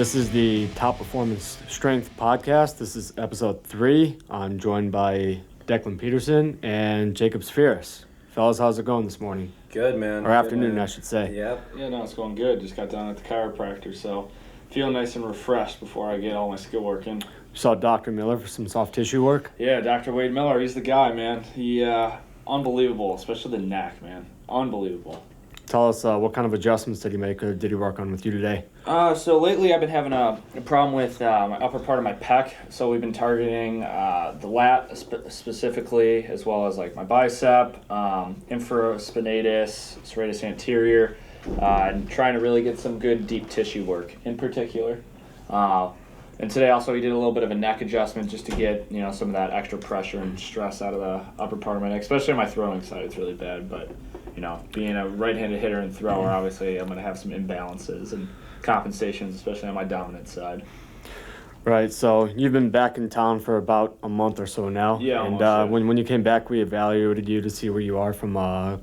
This is the Top Performance Strength Podcast. This is episode 3. I'm joined by Declan Peterson and Jacob Spheris. Fellas, how's it going this morning? Good, man. Or afternoon, I should say. Yep. Yeah, no, it's going good. Just got done at the chiropractor, so feeling nice and refreshed before I get all my skill work in. Saw Dr. Miller for some soft tissue work. Yeah, Dr. Wade Miller, he's the guy, man. He, unbelievable, especially the neck, man. Unbelievable. Tell us what kind of adjustments did he make or did he work on with you today? So lately I've been having a problem with my upper part of my pec. So we've been targeting the lat specifically, as well as like my bicep, infraspinatus, serratus anterior, and trying to really get some good deep tissue work in particular. And today also we did a little bit of a neck adjustment just to get, some of that extra pressure and stress out of the upper part of my neck, especially on my throwing side. It's really bad, but being a right-handed hitter and thrower, obviously I'm going to have some imbalances and compensations, especially on my dominant side. Right, so you've been back in town for about a month or so now. Yeah, and almost, yeah. When you came back, we evaluated you to see where you are from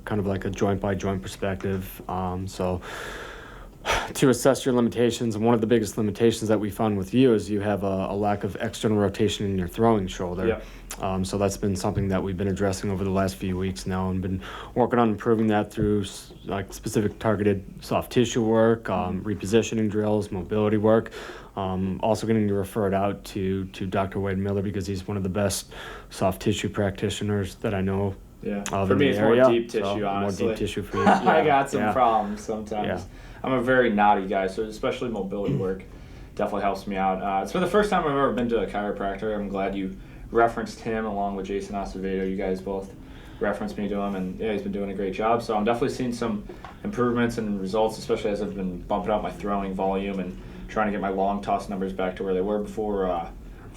kind of like a joint-by-joint perspective. So to assess your limitations, and one of the biggest limitations that we found with you is you have a lack of external rotation in your throwing shoulder. Yeah. So that's been something that we've been addressing over the last few weeks now and been working on improving that through like specific targeted soft tissue work, repositioning drills, mobility work. Also getting you referred out to Dr. Wade Miller because he's one of the best soft tissue practitioners that I know. Yeah, of for in me the it's area. more deep tissue, honestly. More deep tissue for you. I got some Yeah. problems sometimes. Yeah. I'm a very naughty guy, so especially mobility work definitely helps me out. It's been the first time I've ever been to a chiropractor. I'm glad you referenced him along with Jason Acevedo. You guys both referenced me to him, and yeah, he's been doing a great job. So I'm definitely seeing some improvements and results, especially as I've been bumping up my throwing volume and trying to get my long toss numbers back to where they were before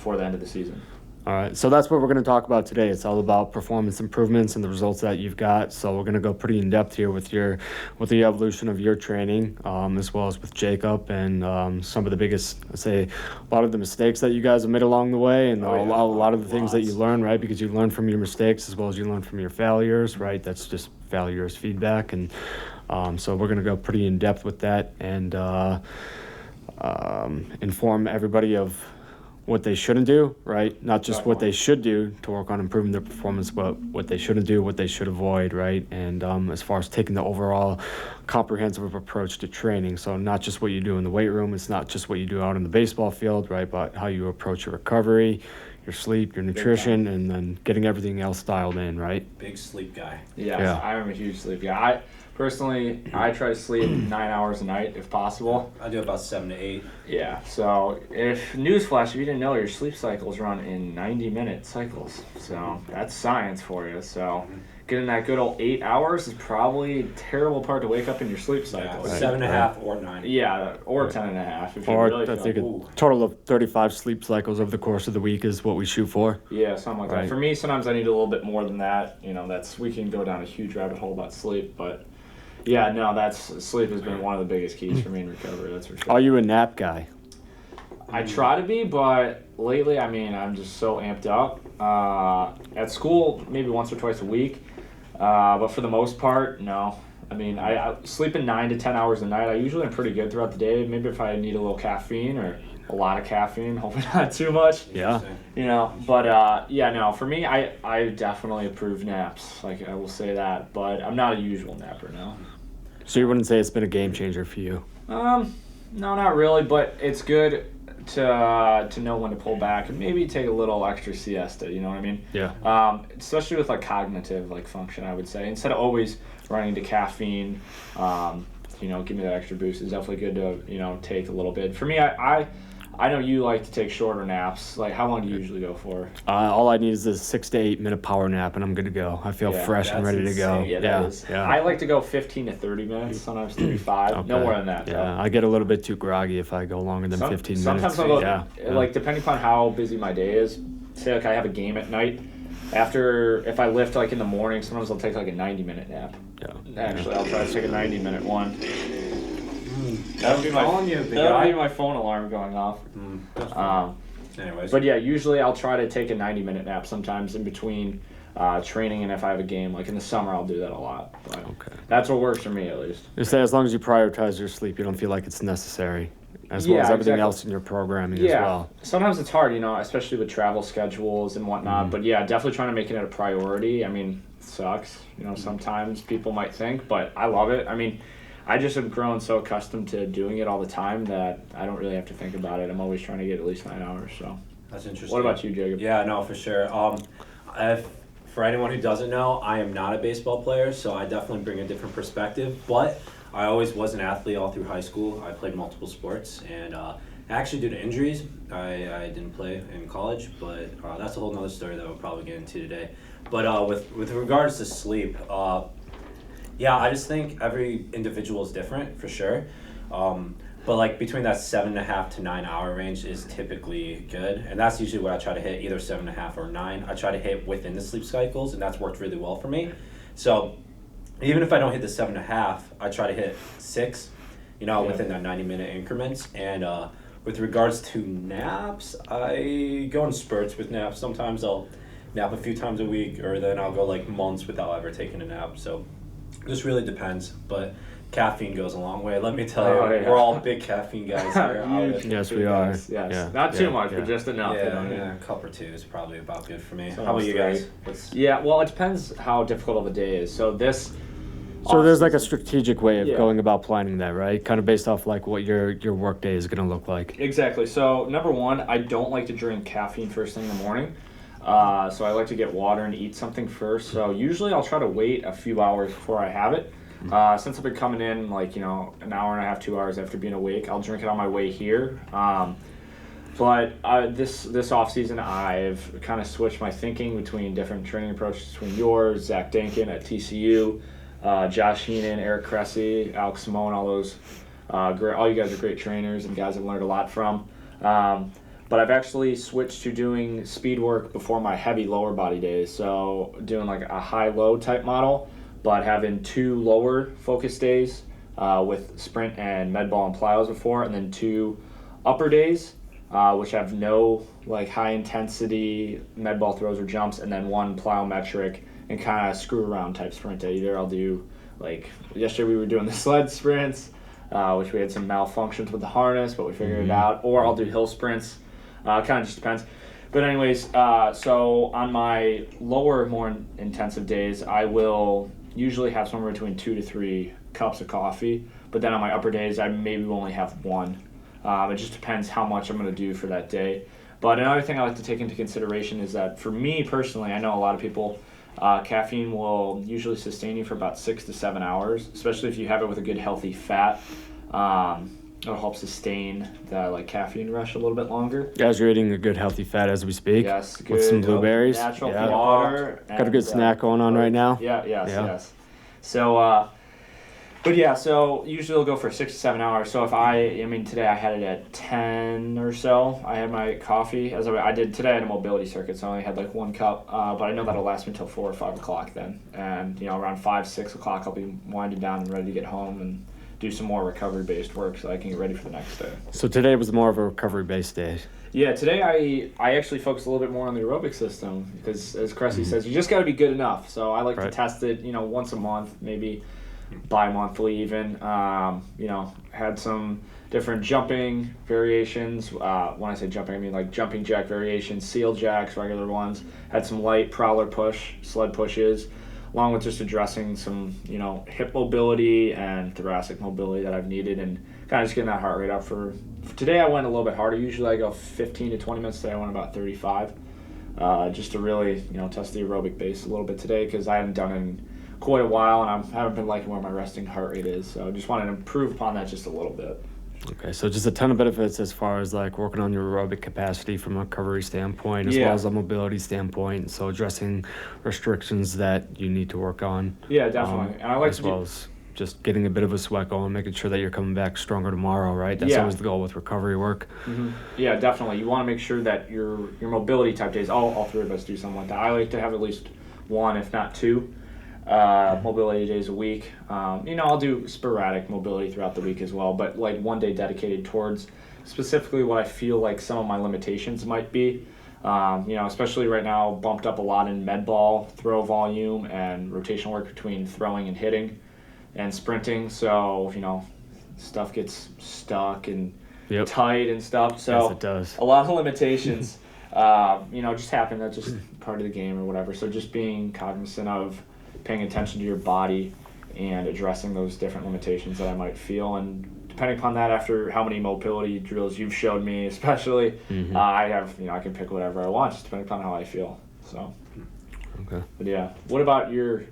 the end of the season. All right, so that's what we're going to talk about today. It's all about performance improvements and the results that you've got. So we're going to go pretty in depth here with the evolution of your training, as well as with Jacob and some of the biggest, let's say, a lot of the mistakes that you guys have made along the way, and a lot of the things that you learn, right? Because you learn from your mistakes as well as you learn from your failures, right? That's just failures feedback, and so we're going to go pretty in depth with that and inform everybody of what they shouldn't do, right? Not just what they should do to work on improving their performance, but what they shouldn't do, what they should avoid, right? And as far as taking the overall comprehensive approach to training, so not just what you do in the weight room, it's not just what you do out in the baseball field, right? But how you approach your recovery, your sleep, your nutrition, and then getting everything else dialed in, right? Big sleep guy. Yeah. I'm a huge sleep guy. Personally, I try to sleep 9 hours a night if possible. I do about 7 to 8. Yeah, so newsflash, if you didn't know, your sleep cycles run in 90-minute cycles. So that's science for you. So getting that good old 8 hours is probably a terrible part to wake up in your sleep cycle. Yeah, 7.5 or 9. Yeah, or 10.5 if Or you really I think feel. a total of 35 sleep cycles over the course of the week is what we shoot for. Yeah, something like Right. that. For me, sometimes I need a little bit more than that. We can go down a huge rabbit hole about sleep, but yeah, no, sleep has been one of the biggest keys for me in recovery, that's for sure. Are you a nap guy? I try to be, but lately, I'm just so amped up. At school, maybe once or twice a week, but for the most part, no. I sleep in 9 to 10 hours a night. I usually am pretty good throughout the day. Maybe if I need a little caffeine or a lot of caffeine, hopefully not too much. Yeah. But for me, I definitely approve naps. Like, I will say that, but I'm not a usual napper, no. So you wouldn't say it's been a game changer for you? No, not really, but it's good to know when to pull back and maybe take a little extra siesta, you know what I mean? Yeah. Especially with like cognitive function, I would say. Instead of always running to caffeine, give me that extra boost. It's definitely good to, take a little bit. For me, I know you like to take shorter naps. Like, how long do you usually go for? All I need is a 6 to 8 minute power nap, and I'm good to go. I feel fresh and ready to go. Yeah, that is. Yeah. I like to go 15 to 30 minutes, sometimes 35. Okay. No more than that, though. Yeah, I get a little bit too groggy if I go longer than 15 sometimes minutes. I'll go, like, depending upon how busy my day is, say, like, I have a game at night. If I lift, like, in the morning, sometimes I'll take, like, a 90-minute nap. Yeah. Actually, I'll try to take a 90-minute one. That would be my phone alarm going off. Anyways. But yeah, usually I'll try to take a 90-minute nap sometimes in between training and if I have a game. Like in the summer, I'll do that a lot. But Okay. that's what works for me, at least. You say as long as you prioritize your sleep, you don't feel like it's necessary. as well Yeah, as everything exactly. else in your programming as well. Sometimes it's hard, especially with travel schedules and whatnot. But yeah, definitely trying to make it a priority. I mean, it sucks, sometimes people might think, but I love it. I mean, I just have grown so accustomed to doing it all the time that I don't really have to think about it. I'm always trying to get at least 9 hours. So, That's interesting. what about you, Jacob? Yeah, no, for sure. For anyone who doesn't know, I am not a baseball player, so I definitely bring a different perspective. But I always was an athlete all through high school. I played multiple sports, and actually due to injuries, I didn't play in college. But that's a whole nother story that we'll probably get into today. But with regards to sleep, yeah, I just think every individual is different for sure. But like between that 7.5 to 9 hour range is typically good, and that's usually what I try to hit, either 7.5 or 9. I try to hit within the sleep cycles, and that's worked really well for me. So even if I don't hit the 7.5, I try to hit 6, within that 90-minute increments. And with regards to naps, I go in spurts with naps. Sometimes I'll nap a few times a week, or then I'll go like months without ever taking a nap. So it just really depends, but caffeine goes a long way. Let me tell you, we're all big caffeine guys here. Yes, we are. Yes. Yeah. Not too Yeah. much, Yeah. but just enough. Yeah, a cup or two is probably about good for me. So How about you guys? Yeah, well, it depends how difficult of a day is. So So there's like a strategic way of Yeah. going about planning that, right? Kind of based off like what your work day is going to look like. Exactly. So number one, I don't like to drink caffeine first thing in the morning. So I like to get water and eat something first. So usually I'll try to wait a few hours before I have it. Since I've been coming in like, an hour and a half, 2 hours after being awake, I'll drink it on my way here. But this off season, I've kind of switched my thinking between different training approaches between yours, Zach Dankin at TCU, Josh Heenan, Eric Cressy, Alex Simone, all those all you guys are great trainers and guys I've learned a lot from. But I've actually switched to doing speed work before my heavy lower body days. So doing like a high-low type model, but having 2 lower focus days with sprint and med ball and plyos before, and then 2 upper days, which have no like high intensity med ball throws or jumps, and then 1 plyometric and kind of screw around type sprint day. Either I'll do like yesterday we were doing the sled sprints, which we had some malfunctions with the harness, but we figured it out, or I'll do hill sprints. Kind of just depends. But anyways, so on my lower, more intensive days, I will usually have somewhere between 2 to 3 cups of coffee. But then on my upper days, I maybe will only have 1. It just depends how much I'm going to do for that day. But another thing I like to take into consideration is that for me personally, I know a lot of people, caffeine will usually sustain you for about 6 to 7 hours, especially if you have it with a good healthy fat. It'll help sustain the caffeine rush a little bit longer. Guys, you're eating a good healthy fat as we speak. Yes, good. With some blueberries. Natural Yeah. water. Got a good snack going on right now. Yes. So, but yeah, so usually it'll go for 6 to 7 hours. So if today I had it at 10 or so. I had my coffee. I did today at a mobility circuit, so I only had like 1 cup. But I know that'll last me until 4 or 5 o'clock then. And, around 5, 6 o'clock, I'll be winding down and ready to get home and do some more recovery-based work so I can get ready for the next day. So today was more of a recovery-based day. Yeah, today I actually focused a little bit more on the aerobic system because, as Cressy says, you just got to be good enough. So I like to test it, once a month, maybe bi-monthly even. Had some different jumping variations. When I say jumping, I mean like jumping jack variations, seal jacks, regular ones. Had some light prowler push, sled pushes, along with just addressing some, hip mobility and thoracic mobility that I've needed, and kind of just getting that heart rate up. For today, I went a little bit harder. Usually I go 15 to 20 minutes. Today I went about 35, just to really, test the aerobic base a little bit today, because I haven't done it in quite a while, and I haven't been liking where my resting heart rate is. So I just wanted to improve upon that just a little bit. Okay, so just a ton of benefits as far as like working on your aerobic capacity from a recovery standpoint, as Yeah. well as a mobility standpoint. So addressing restrictions that you need to work on. Yeah, definitely. And I like as to well as just getting a bit of a sweat going, making sure that you're coming back stronger tomorrow, right? That's Yeah. always the goal with recovery work. Yeah, definitely. You want to make sure that your mobility type days, all 3 of us do something like that. I like to have at least 1, if not 2, mobility days a week. I'll do sporadic mobility throughout the week as well, but like 1 day dedicated towards specifically what I feel like some of my limitations might be. Especially right now, bumped up a lot in med ball, throw volume, and rotational work between throwing and hitting and sprinting. So, stuff gets stuck and Yep. tight and stuff. So Yes, it does. a lot of limitations, just happen. That's just part of the game or whatever. So just being cognizant of paying attention to your body and addressing those different limitations that I might feel. And depending upon that, after how many mobility drills you've showed me, especially, I have, I can pick whatever I want, just depending upon how I feel. So, Okay. but yeah. What about your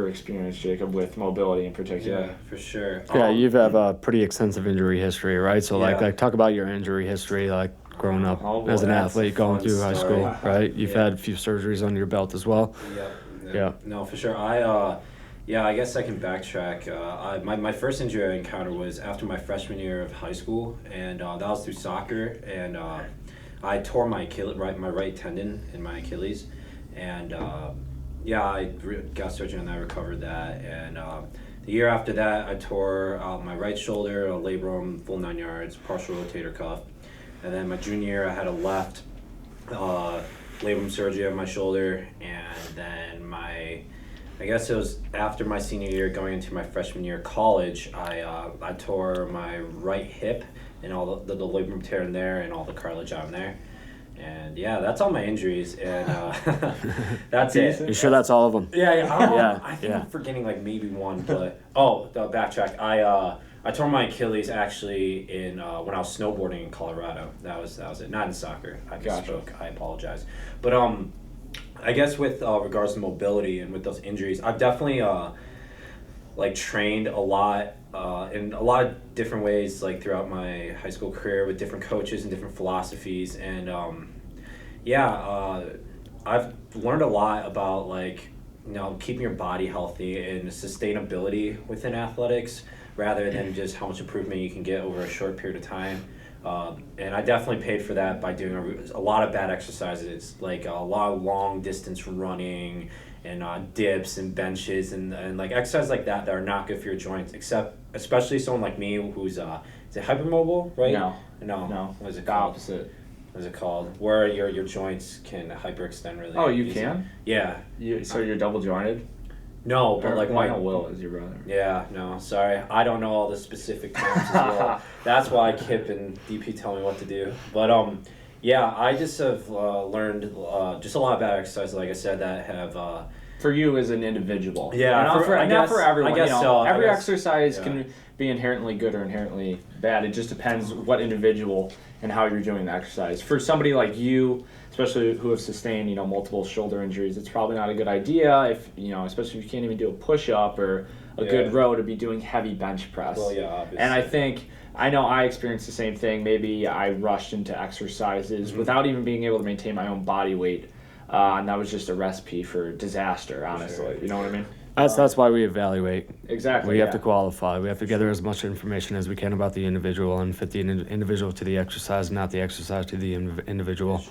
experience, Jacob, with mobility in particular? Yeah, for sure. Yeah, you have a pretty extensive injury history, right? So Yeah. like talk about your injury history, like growing up Oh, boy, as an that's a athlete, going fun through high story. school, right? You've Yeah. had a few surgeries under your belt as well. Yep. Yeah. No, for sure. I guess I can backtrack. My first injury I encountered was after my freshman year of high school, and that was through soccer. And I tore my right tendon in my Achilles, and got surgery and I recovered that. And the year after that, I tore out my right shoulder, a labrum, full 9 yards, partial rotator cuff. And then my junior year, I had a left labrum surgery on my shoulder, and then I guess it was after my senior year going into my freshman year of college, I tore my right hip and all the labrum tear in there and all the cartilage out in there. And yeah, that's all my injuries, and that's it. You sure that's all of them? Yeah, Yeah, I think yeah. I'm forgetting like maybe one, but the backtrack. I tore my Achilles actually in when I was snowboarding in Colorado. That was it. Not in soccer. I Gotcha. misspoke. I apologize. But I guess with regards to mobility and with those injuries, I've definitely trained a lot in a lot of different ways, like throughout my high school career with different coaches and different philosophies, and I've learned a lot about keeping your body healthy and sustainability within athletics rather than just how much improvement you can get over a short period of time. And I definitely paid for that by doing a lot of bad exercises, like a lot of long distance running and dips and benches and like exercises like that are not good for your joints, especially someone like me who's is it hypermobile, right? No. What is it The called? opposite. What is it called? Where your joints can hyperextend really. Oh, you easy. can? Yeah. So you're double jointed? No, but like I know Will is your brother. Yeah, no, sorry. I don't know all the specific terms as well. That's why Kip and DP tell me what to do. But I just have learned just a lot of bad exercises, like I said, that have For you as an individual. Yeah, Not for everyone. I guess so. Every I guess, exercise yeah. can be inherently good or inherently bad. It just depends what individual and how you're doing the exercise. For somebody like you, especially who have sustained, multiple shoulder injuries, it's probably not a good idea if, especially if you can't even do a push-up or a good row to be doing heavy bench press. Well, yeah, obviously. And I know I experienced the same thing. Maybe I rushed into exercises without even being able to maintain my own body weight. And that was just a recipe for disaster, honestly. Sure. You know what I mean? That's why we evaluate. Exactly. We have to qualify. We have to gather as much information as we can about the individual and fit the individual to the exercise, not the exercise to the individual.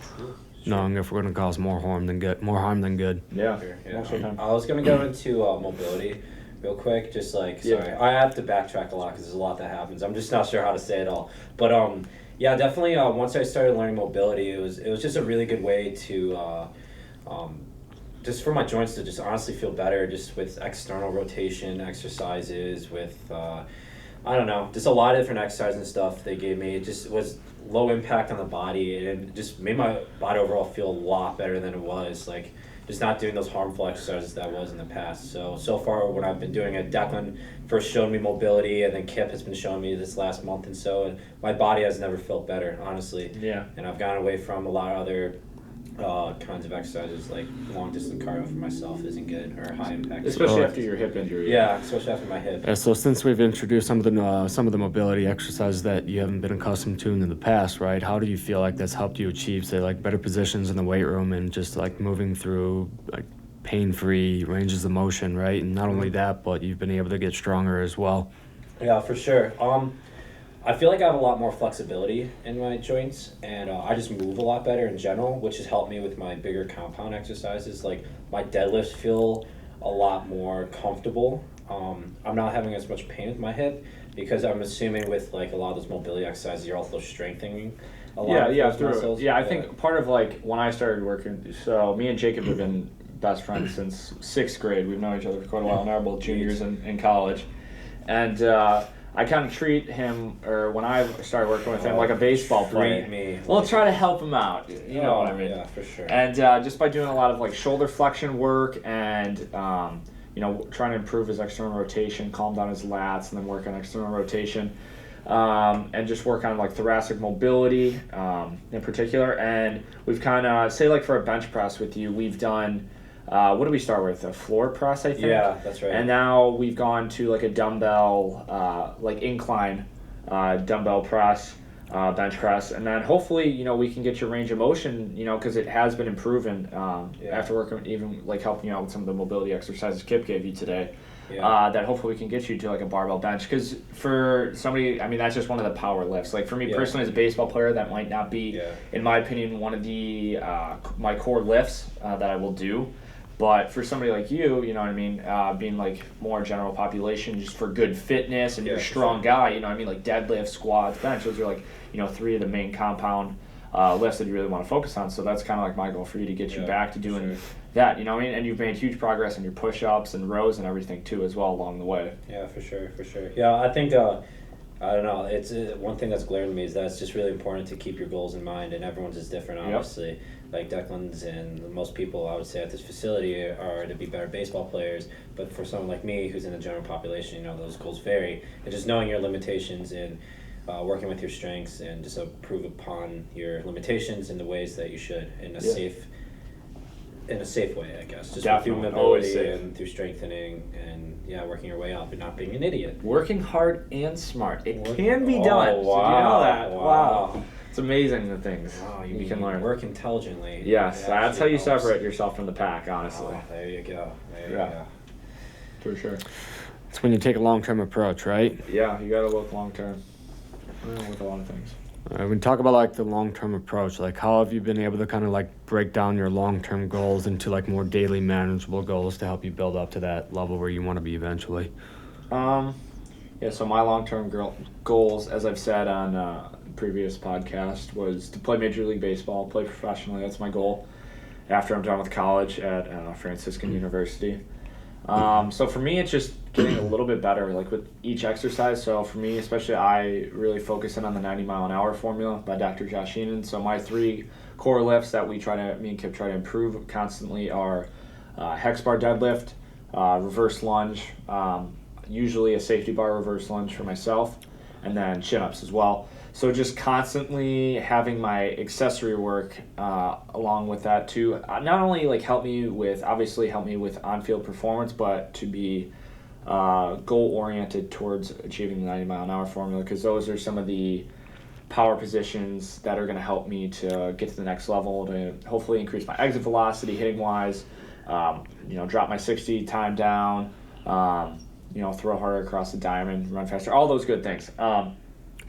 Knowing if we're going to cause more harm than good. Yeah. Yeah. Most of the time. I was going to go into mobility real quick, just sorry. I have to backtrack a lot because there's a lot that happens. I'm just not sure how to say it all. But definitely once I started learning mobility, it was just a really good way to just for my joints to just honestly feel better, just with external rotation exercises, with I don't know, just a lot of different exercises and stuff they gave me. It just was low impact on the body, and it just made my body overall feel a lot better than it was, like just not doing those harmful exercises that I was in the past. So far when I've been doing it, Declan first showed me mobility, and then Kip has been showing me this last month and so, and my body has never felt better, honestly. Yeah. And I've gone away from a lot of other kinds of exercises, like long distance cardio for myself isn't good, or high impact. Especially after your hip injury. Yeah, especially after my hip. So since we've introduced some of the mobility exercises that you haven't been accustomed to in the past, right? How do you feel like that's helped you achieve, say, like better positions in the weight room and just like moving through like pain-free ranges of motion, right? And not only that, but you've been able to get stronger as well. Yeah, for sure. I feel like I have a lot more flexibility in my joints, and I just move a lot better in general, which has helped me with my bigger compound exercises. Like my deadlifts feel a lot more comfortable. I'm not having as much pain with my hip because I'm assuming with like a lot of those mobility exercises, you're also strengthening a lot of those muscles. I think part of like when I started working, so me and Jacob have been best friends since 6th grade. We've known each other for quite a while now. We're both juniors in college. And I kind of treat him, or when I started working with him, like a baseball player. Treat me. Well, try to help him out. You know what I mean? Yeah, for sure. And just by doing a lot of like shoulder flexion work and trying to improve his external rotation, calm down his lats, and then work on external rotation, and just work on like thoracic mobility in particular. And we've kind of say like for a bench press with you, we've done. What did we start with? A floor press, I think. Yeah, that's right. And now we've gone to like a dumbbell, like incline dumbbell press, bench press, and then hopefully we can get your range of motion, because it has been improving after working, even like helping you out with some of the mobility exercises Kip gave you today. Yeah. That hopefully we can get you to like a barbell bench, because for somebody, I mean, that's just one of the power lifts. Like for me personally as a baseball player, that might not be, in my opinion, one of the my core lifts that I will do. But for somebody like you, you know what I mean, being like more general population, just for good fitness and you're a strong guy, you know what I mean, like deadlift, squats, bench, those are like, 3 of the main compound lifts that you really want to focus on. So that's kind of like my goal for you, to get you back to doing that, you know what I mean? And you've made huge progress in your push-ups and rows and everything too as well along the way. Yeah, for sure. Yeah, I think, I don't know, it's one thing that's glaring to me is that it's just really important to keep your goals in mind, and everyone's is different, obviously. Yep. Like Declan's and most people I would say at this facility are to be better baseball players, but for someone like me who's in the general population, those goals vary. And just knowing your limitations and working with your strengths and just improve upon your limitations in the ways that you should in a safe way, I guess. Just Definitely. through mobility and through strengthening and working your way up and not being an idiot. Working hard and smart. It can be done. Oh, wow. So do you know that? Wow. It's amazing the things you can learn. Work intelligently. Yes, that's how you separate yourself from the pack, honestly. Oh, there you go. There you go. For sure. It's when you take a long-term approach, right? Yeah, you got to look long-term with a lot of things. When we talk about like the long-term approach, like how have you been able to kind of like break down your long-term goals into like more daily manageable goals to help you build up to that level where you want to be eventually? So my long-term goals, as I've said on previous podcast, was to play Major League Baseball, play professionally. That's my goal after I'm done with college at Franciscan University. So for me, it's just getting a little bit better, like with each exercise. So for me, especially, I really focus in on the 90-mile-an-hour formula by Dr. Josh Heenan. So my 3 core lifts that me and Kip try to improve constantly are hex bar deadlift, reverse lunge, usually a safety bar reverse lunge for myself, and then chin-ups as well. So just constantly having my accessory work along with that to not only like help me with on-field performance, but to be goal-oriented towards achieving the 90-mile-an-hour formula, because those are some of the power positions that are going to help me to get to the next level, to hopefully increase my exit velocity hitting-wise, drop my 60 time down, throw harder across the diamond, run faster, all those good things.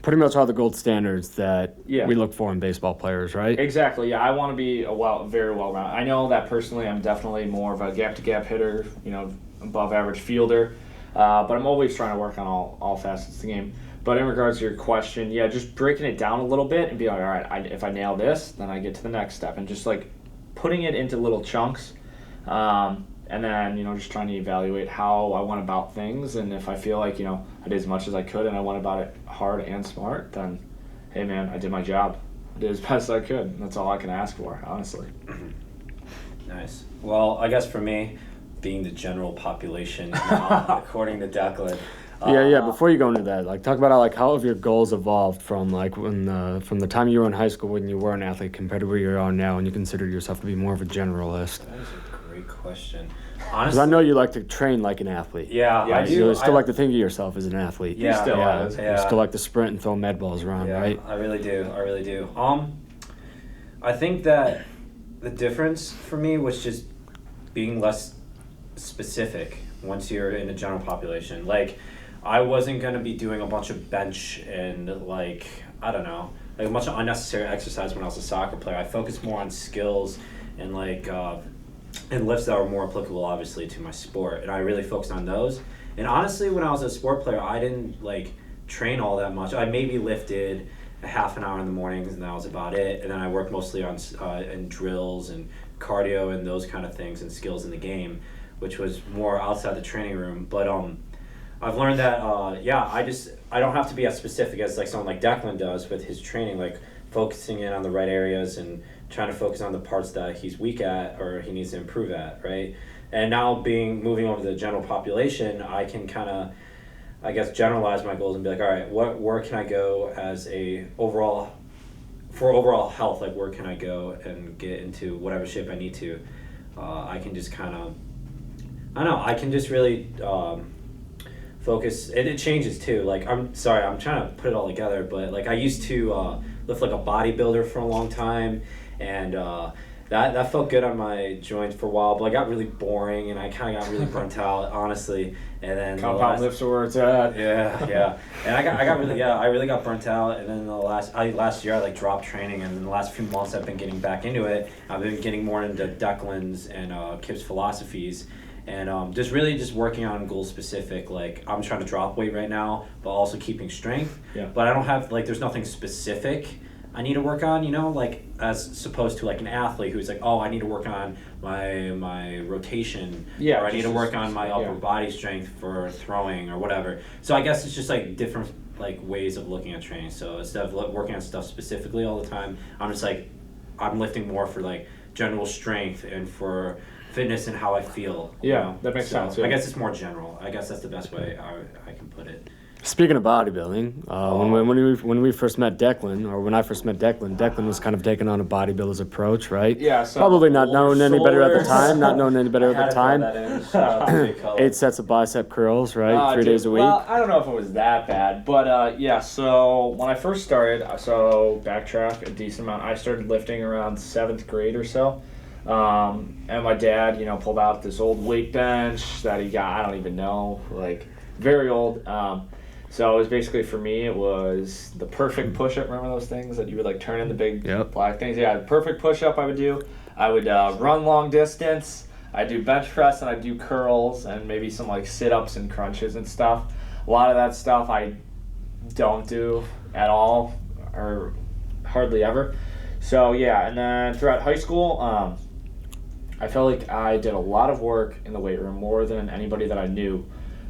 Pretty much all the gold standards that Yeah. we look for in baseball players, right? Exactly. Yeah, I want to be very well rounded. I know that personally, I'm definitely more of a gap-to-gap hitter, above average fielder, but I'm always trying to work on all facets of the game. But in regards to your question, just breaking it down a little bit and be like, all right, if I nail this, then I get to the next step, and just like putting it into little chunks, and then just trying to evaluate how I went about things, and if I feel like I did as much as I could and I went about it hard and smart, then hey man, I did my job. I did as best I could, and that's all I can ask for, honestly. Nice. Well, I guess for me, being the general population, according to Declan. Before you go into that, like talk about how have your goals evolved from from the time you were in high school when you were an athlete compared to where you are now, and you consider yourself to be more of a generalist. That is a great question. Because I know you like to train like an athlete. Yeah, I do. You still like to think of yourself as an athlete. Yeah, still is. You still like to sprint and throw med balls around, right? I really do. I think that the difference for me was just being less specific once you're in the general population. Like, I wasn't going to be doing a bunch of bench and a bunch of unnecessary exercise when I was a soccer player. I focused more on skills and and lifts that were more applicable, obviously, to my sport. And I really focused on those. And honestly, when I was a sport player, I didn't train all that much. I maybe lifted a half an hour in the mornings, and that was about it. And then I worked mostly on in drills and cardio and those kind of things and skills in the game, which was more outside the training room. But I've learned that I don't have to be as specific as like someone like Declan does with his training, like focusing in on the right areas and trying to focus on the parts that he's weak at or he needs to improve at, right? And now moving over to the general population, I can kind of, I guess, generalize my goals and be like, all right, where can I go as for overall health? Like, where can I go and get into whatever shape I need to? I can just kind of, I don't know, I can just really focus. It changes too. Like, I'm trying to put it all together, but like I used to lift like a bodybuilder for a long time, and that felt good on my joints for a while, but I got really boring and I kind of got really burnt out, honestly. And then Compound lifts are where it's at. Yeah. And I really got burnt out. And then last year I like dropped training, and in the last few months I've been getting back into it. I've been getting more into Declan's and Kip's philosophies, and just working on goal specific. Like, I'm trying to drop weight right now, but also keeping strength. Yeah. But I don't have there's nothing specific I need to work on, like as opposed to like an athlete who's like, oh, I need to work on my rotation, or I need to work on my upper body strength for throwing or whatever. So I guess it's just like different like ways of looking at training. So instead of working on stuff specifically all the time, I'm just like, I'm lifting more for like general strength and for fitness and how I feel. Yeah, that makes sense. Yeah. I guess it's more general. I guess that's the best way I can put it. Speaking of bodybuilding, when we first met Declan, or when I first met Declan was kind of taking on a bodybuilder's approach, right? Yeah. So probably not knowing any better at the time. Not knowing any better at the time. 8 sets of bicep curls, right? 3 days a week. Well, I don't know if it was that bad, but yeah. So when I first started, backtrack a decent amount. I started lifting around 7th grade or so. And my dad, pulled out this old weight bench that he got, I don't even know, like very old. So it was basically, for me, it was the perfect push-up. Remember those things that you would like turn in the big black things? Yeah, the perfect push-up I would do. I would run long distance. I'd do bench press and I'd do curls and maybe some like sit-ups and crunches and stuff. A lot of that stuff I don't do at all or hardly ever. So yeah, and then throughout high school, I felt like I did a lot of work in the weight room, more than anybody that I knew.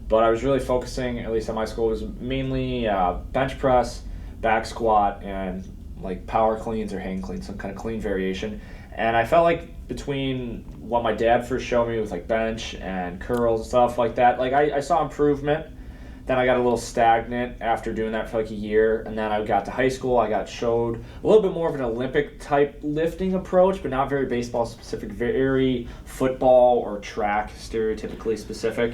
But I was really focusing, at least at my school, was mainly bench press, back squat, and like power cleans or hang cleans, some kind of clean variation. And I felt like between what my dad first showed me with like bench and curls and stuff like that, like I saw improvement. Then I got a little stagnant after doing that for like a year. And then I got to high school, I got showed a little bit more of an Olympic type lifting approach, but not very baseball specific, very football or track stereotypically specific.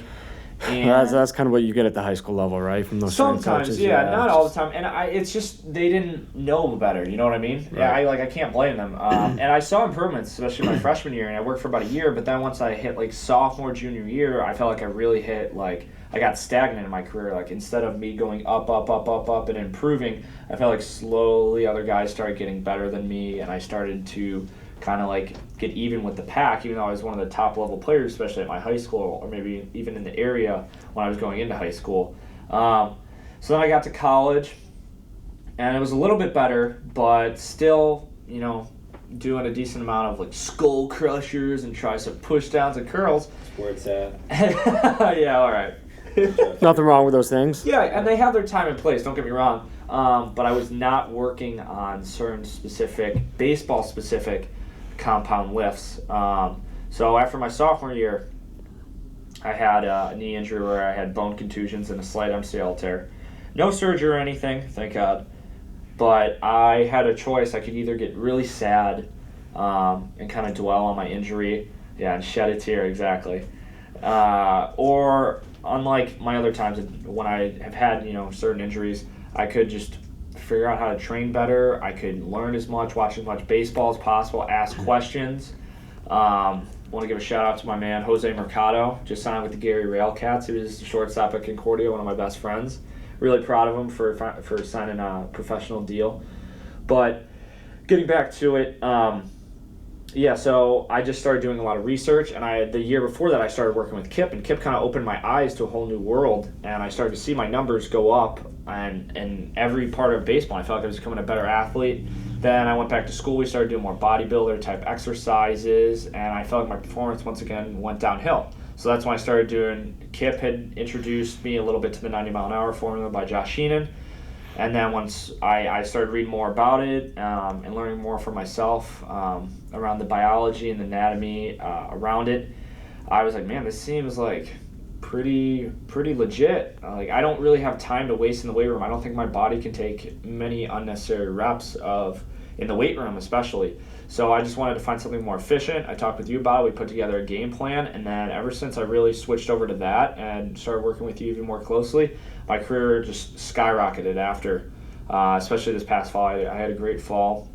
And that's kind of what you get at the high school level, right? From those sometimes, coaches. yeah, not all the time. And it's just they didn't know better. You know what I mean? Right. Yeah, I can't blame them. And I saw improvements, especially my freshman year, and I worked for about a year. But then once I hit like sophomore, junior year, I felt like I really hit like I got stagnant in my career. Like instead of me going up and improving, I felt like slowly other guys started getting better than me, and I started to kind of like get even with the pack, even though I was one of the top level players, especially at my high school, or maybe even in the area when I was going into high school. So then I got to college, and it was a little bit better, but still, doing a decent amount of like skull crushers and tricep push downs and curls. That's where it's at. Yeah, all right. Nothing wrong with those things. Yeah, and they have their time and place, don't get me wrong. But I was not working on certain specific, baseball specific compound lifts. So after my sophomore year, I had a knee injury where I had bone contusions and a slight MCL tear. No surgery or anything, thank God. But I had a choice. I could either get really sad and kind of dwell on my injury, and shed a tear, exactly. Or unlike my other times when I have had, certain injuries, I could just figure out how to train better. I could learn as much, watch as much baseball as possible, ask questions. Want to give a shout out to my man Jose Mercado, just signed with the Gary Railcats. He was the shortstop at Concordia, one of my best friends. Really proud of him for signing a professional deal. But getting back to it, so I just started doing a lot of research, and the year before that I started working with Kip, and Kip kind of opened my eyes to a whole new world, and I started to see my numbers go up and in every part of baseball. I felt like I was becoming a better athlete. Then I went back to school. We started doing more bodybuilder type exercises, and I felt like my performance once again went downhill. So that's when I started doing Kip had introduced me a little bit to the 90-mile-an-hour formula by Josh Heenan. And then once I started reading more about it and learning more for myself around the biology and the anatomy around it, I was like, man, this seems like pretty legit. Like, I don't really have time to waste in the weight room. I don't think my body can take many unnecessary reps in the weight room especially. So I just wanted to find something more efficient. I talked with you about it. We put together a game plan, and then ever since I really switched over to that and started working with you even more closely, my career just skyrocketed after, especially this past fall. I had a great fall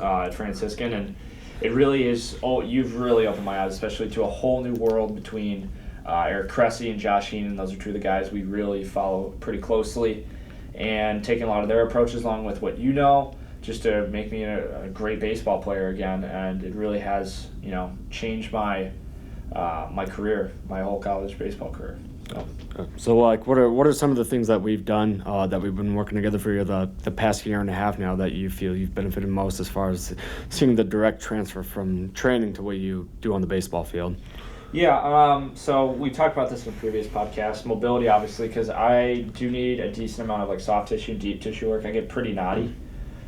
at Franciscan, and it really is, you've really opened my eyes, especially to a whole new world between Eric Cressy and Josh Heenan. Those are two of the guys we really follow pretty closely, and taking a lot of their approaches along with what you know, just to make me a great baseball player again. And it really has, changed my career, my whole college baseball career. So like, what are some of the things that we've done that we've been working together for you the past year and a half now that you feel you've benefited most as far as seeing the direct transfer from training to what you do on the baseball field? Yeah, so we talked about this in a previous podcast. Mobility, obviously, because I do need a decent amount of like soft tissue, deep tissue work. I get pretty knotty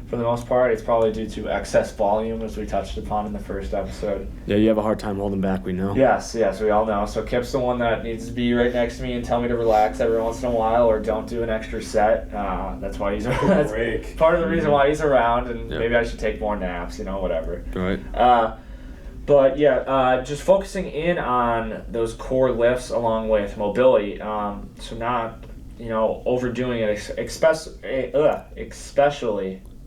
for the most part. It's probably due to excess volume, as we touched upon in the first episode. Yeah, you have a hard time holding back, we know. Yes, we all know. So Kip's the one that needs to be right next to me and tell me to relax every once in a while or don't do an extra set. That's why that's part of the reason why he's around, and maybe I should take more naps, whatever. Right. But yeah, just focusing in on those core lifts along with mobility. So not, overdoing it,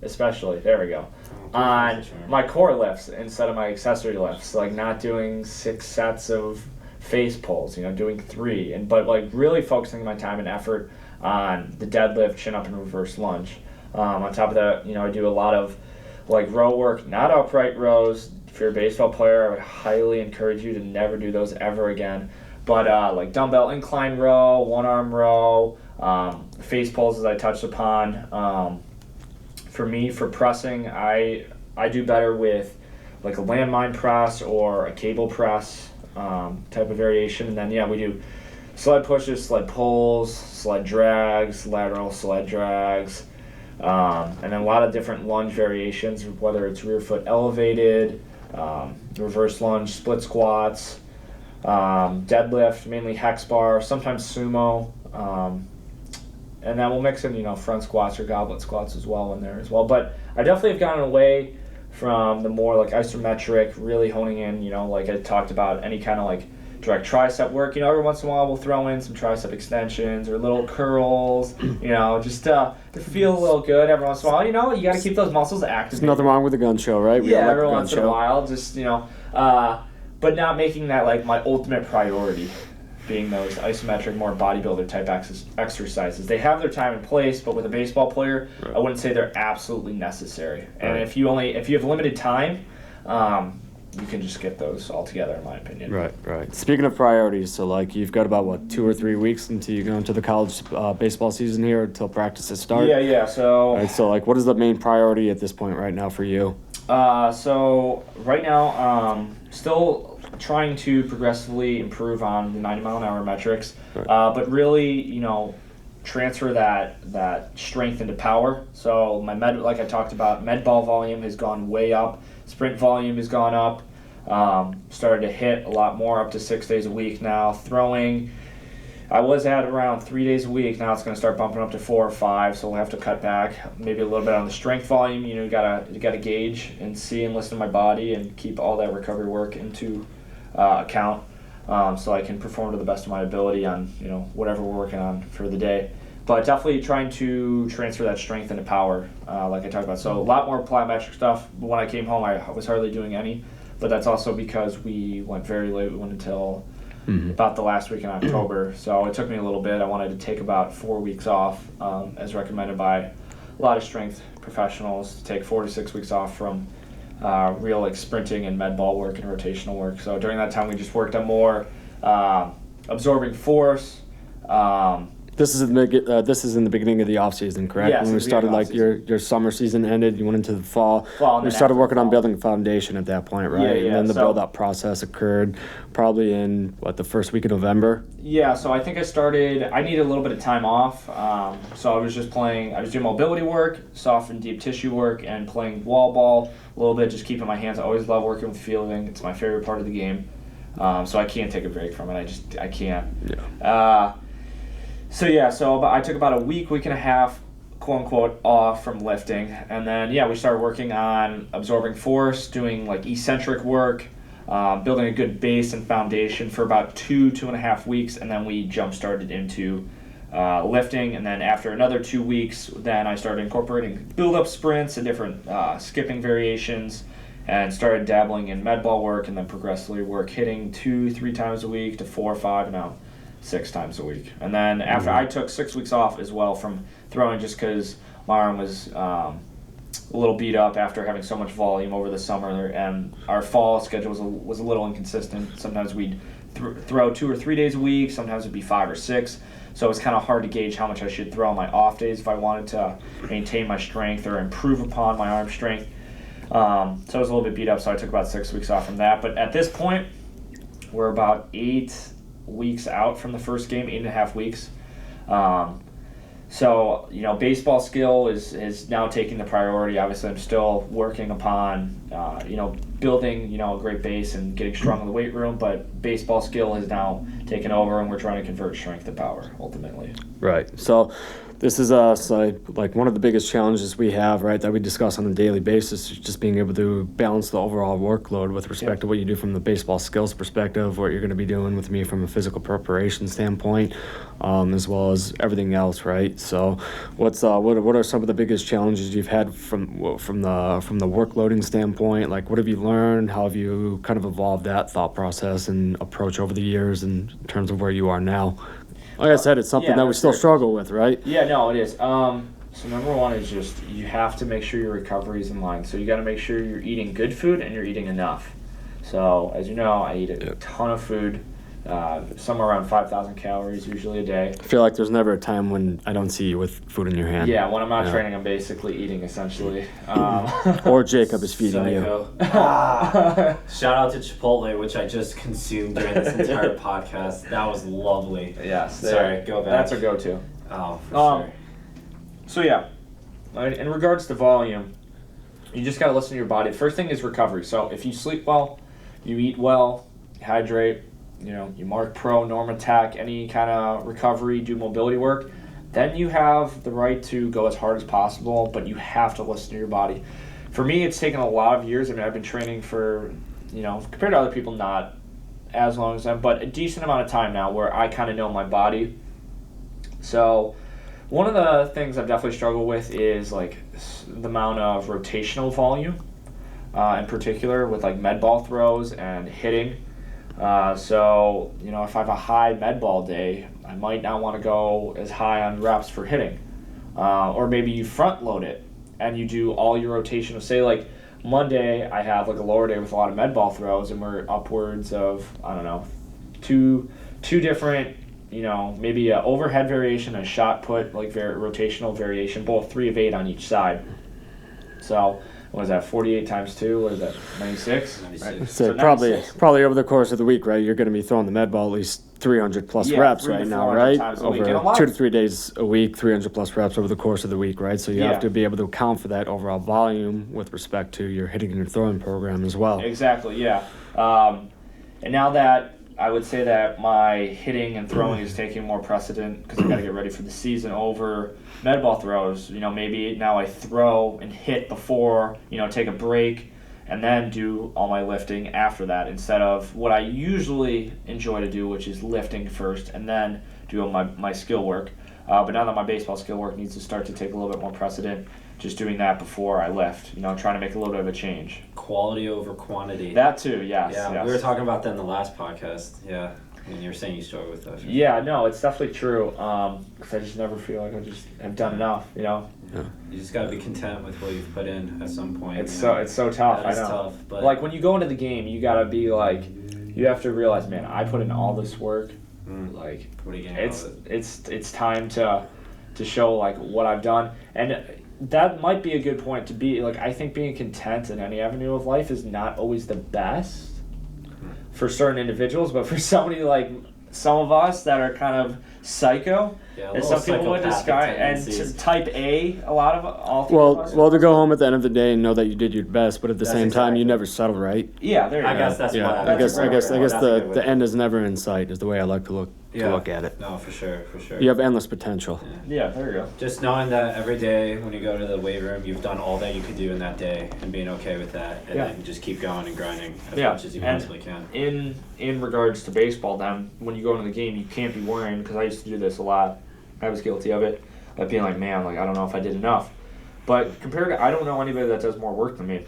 especially, there we go, on my core lifts instead of my accessory lifts. Like not doing 6 sets of face pulls, doing 3, but like really focusing my time and effort on the deadlift, chin up, and reverse lunge. On top of that, I do a lot of like row work, not upright rows. If you're a baseball player, I would highly encourage you to never do those ever again. But like dumbbell incline row, one arm row, face pulls, as I touched upon. For me, for pressing, I do better with like a landmine press or a cable press type of variation. And then we do sled pushes, sled pulls, sled drags, lateral sled drags, and then a lot of different lunge variations, whether it's rear foot elevated, reverse lunge, split squats, deadlift, mainly hex bar, sometimes sumo, and then we'll mix in, front squats or goblet squats as well in there as well. But I definitely have gotten away from the more like isometric, really honing in, like I talked about, any kind of like direct tricep work. Every once in a while we'll throw in some tricep extensions or little curls, just to feel a little good every once in a while. You got to keep those muscles active. There's nothing wrong with a gun show, right? Yeah, every once in a while, just, but not making that like my ultimate priority, being those isometric, more bodybuilder type exercises. They have their time and place, but with a baseball player, right, I wouldn't say they're absolutely necessary. And right, if you have limited time, you can just skip those altogether, in my opinion. Right. Speaking of priorities, so like you've got about 2 or 3 weeks until you go into the college baseball season here, until practices start. Yeah. So. Right, so like, what is the main priority at this point right now for you? So right now, still trying to progressively improve on the 90-mile-an-hour metrics, right, but really, transfer that strength into power. So my like I talked about, med ball volume has gone way up. Sprint volume has gone up. Started to hit a lot more, up to 6 days a week now. Throwing, I was at around 3 days a week. Now it's going to start bumping up to 4 or 5. So we'll have to cut back maybe a little bit on the strength volume. You gotta gauge and see and listen to my body and keep all that recovery work into account, so I can perform to the best of my ability on whatever we're working on for the day. But definitely trying to transfer that strength into power, like I talked about. So a lot more plyometric stuff. When I came home, I was hardly doing any, but that's also because we went very late. We went until about the last week in October. So it took me a little bit. I wanted to take about 4 weeks off, as recommended by a lot of strength professionals, to take 4 to 6 weeks off from real like sprinting and med ball work and rotational work. So during that time, we just worked on more absorbing force. This is in the beginning of the off season, correct? Yes, When we it's the started, beginning like of your summer season ended, you went into the fall. Fall, and We then started after working on fall. building a foundation at that point, right? Yeah, yeah, And then the so- build-up process occurred probably in the first week of November. Yeah, so I think I needed a little bit of time off. So I was doing mobility work, soft and deep tissue work, and playing wall ball a little bit, just keeping my hands. I always love working with fielding. It's my favorite part of the game. So I can't take a break from it. I can't. Yeah. So I took about a week and a half, quote unquote, off from lifting. And then, we started working on absorbing force, doing like eccentric work, building a good base and foundation for about 2.5 weeks. And then we jump started into lifting. And then after another 2 weeks, then I started incorporating build-up sprints and different skipping variations, and started dabbling in med ball work, and then progressively work hitting 2-3 times a week to 4 or 5, now 6 times a week. And then after I took 6 weeks off as well from throwing, just because my arm was a little beat up after having so much volume over the summer, and our fall schedule was a little inconsistent. Sometimes we'd throw 2 or 3 days a week, sometimes it'd be 5 or 6. So it was kind of hard to gauge how much I should throw on my off days if I wanted to maintain my strength or improve upon my arm strength. So I was a little bit beat up, so I took about 6 weeks off from that. But at this point, we're about 8 weeks out from the first game, 8.5 weeks. So, baseball skill is now taking the priority. Obviously, I'm still working upon, building, a great base and getting strong in the weight room, but baseball skill has now taken over, and we're trying to convert strength to power, ultimately. Right. So this is like one of the biggest challenges we have, right, that we discuss on a daily basis, is just being able to balance the overall workload with respect to what you do from the baseball skills perspective, what you're going to be doing with me from a physical preparation standpoint, as well as everything else, right? So what are some of the biggest challenges you've had from the workloading standpoint? Like, what have you learned? How have you kind of evolved that thought process and approach over the years in terms of where you are now? Like I said, it's something that we still struggle with, right? Yeah, no, it is. So number one is just you have to make sure your recovery is in line. So you got to make sure you're eating good food and you're eating enough. So as you know, I eat a ton of food, somewhere around 5,000 calories usually a day. I feel like there's never a time when I don't see you with food in your hand. Yeah, when I'm not training, I'm basically eating essentially. Or Jacob is feeding you. Shout out to Chipotle, which I just consumed during this entire podcast. That was lovely. Yes. Sorry, go back. That's our go-to. Oh, for sure. So yeah, in regards to volume, you just got to listen to your body. The first thing is recovery. So if you sleep well, you eat well, hydrate, you mark pro, norm attack, any kind of recovery, do mobility work, then you have the right to go as hard as possible, but you have to listen to your body. For me, it's taken a lot of years. I mean, I've been training for, compared to other people, not as long as them, but a decent amount of time now where I kind of know my body. So one of the things I've definitely struggled with is like the amount of rotational volume, in particular with like med ball throws and hitting. So, if I have a high med ball day, I might not want to go as high on reps for hitting. Or maybe you front load it and you do all your rotational. Say like Monday, I have like a lower day with a lot of med ball throws, and we're upwards of, I don't know, two different, maybe a overhead variation, a shot put, like rotational variation, both 3 of 8 on each side. So, what is that, 48 times 2? What is that, 96? 96. So probably over the course of the week, right, you're going to be throwing the med ball at least 300 plus reps 300 right to now, 400 right? times a week. Over 2 to 3 days a week, 300 plus reps over the course of the week, right? So you have to be able to account for that overall volume with respect to your hitting and your throwing program as well. Exactly, yeah. And now that I would say that my hitting and throwing is taking more precedent because I got to get ready for the season over med ball throws. Maybe now I throw and hit before, take a break and then do all my lifting after that, instead of what I usually enjoy to do, which is lifting first and then do my skill work. But now that my baseball skill work needs to start to take a little bit more precedent, just doing that before I lift, trying to make a little bit of a change. Quality over quantity. That too, yes. Yeah, yes. we were talking about that in the last podcast. Yeah, and you were saying you struggle with that. Yeah, no, it's definitely true. Because I just never feel like I just have done enough. You just gotta be content with what you've put in at some point. It's so tough. That is I know. tough, but like when you go into the game, you gotta be like, you have to realize, man, I put in all this work. Like, What are you getting out it's of it? it's time to show like what I've done, and that might be a good point to be like. I think being content in any avenue of life is not always the best for certain individuals, but for somebody like some of us that are kind of psycho, Yeah, a and little some people would psychopathic describe, and tendencies. type A, a lot of all three of us. Well, to go home at the end of the day and know that you did your best, but at the That's same time, you exactly- never settled, right? Yeah, there you I go. guess that's yeah, what I guess that's a good that's a good way the to- end is never in sight. Is the way I like to look at it. No, for sure, for sure. You have endless potential. Yeah, there you go. Just knowing that every day when you go to the weight room, you've done all that you could do in that day, and being okay with that, and Yeah. then just keep going and grinding as Yeah, much as you and- possibly can. In regards to baseball, then when you go into the game, you can't be worrying, because I used to do this a lot. I was guilty of it, of being like, man, like I don't know if I did enough. But compared to, I don't know anybody that does more work than me,